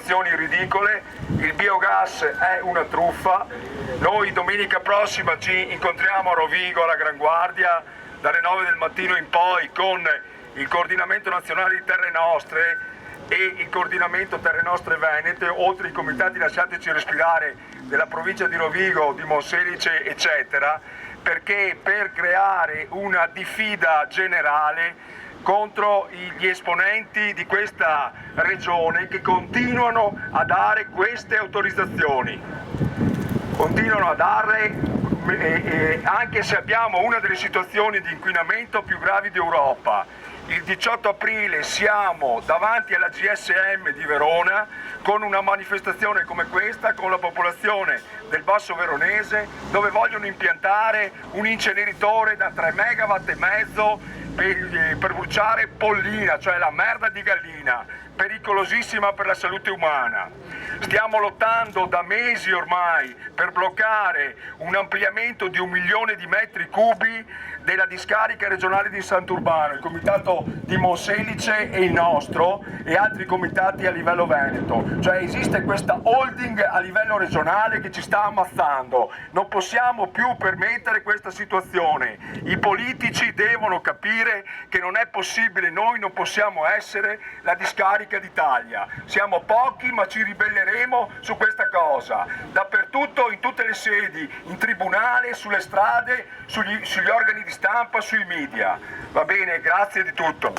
situazioni ridicole, il biogas è una truffa. Noi domenica prossima ci incontriamo a Rovigo alla Gran Guardia dalle 9 del mattino in poi con il coordinamento nazionale di Terre Nostre e il coordinamento Terre Nostre Venete, oltre ai comitati Lasciateci Respirare della provincia di Rovigo, di Monselice eccetera, perché per creare una diffida generale contro gli esponenti di questa regione che continuano a dare queste autorizzazioni, continuano a darle anche se abbiamo una delle situazioni di inquinamento più gravi d'Europa. Il 18 aprile siamo davanti alla GSM di Verona con una manifestazione come questa, con la popolazione del Basso Veronese, dove vogliono impiantare un inceneritore da 3,5 MW per bruciare pollina, cioè la merda di gallina, pericolosissima per la salute umana. Stiamo lottando da mesi ormai per bloccare un ampliamento di 1 milione di metri cubi della discarica regionale di Sant'Urbano, il comitato di Monselice e il nostro e altri comitati a livello veneto. Cioè esiste questa holding a livello regionale che ci sta ammazzando. Non possiamo più permettere questa situazione. I politici devono capire che non è possibile, noi non possiamo essere la discarica d'Italia. Siamo pochi ma ci ribelleremo su questa cosa. Dappertutto, in tutte le sedi, in tribunale, sulle strade, sugli organi di stampa, sui media. Va bene, grazie di tutto.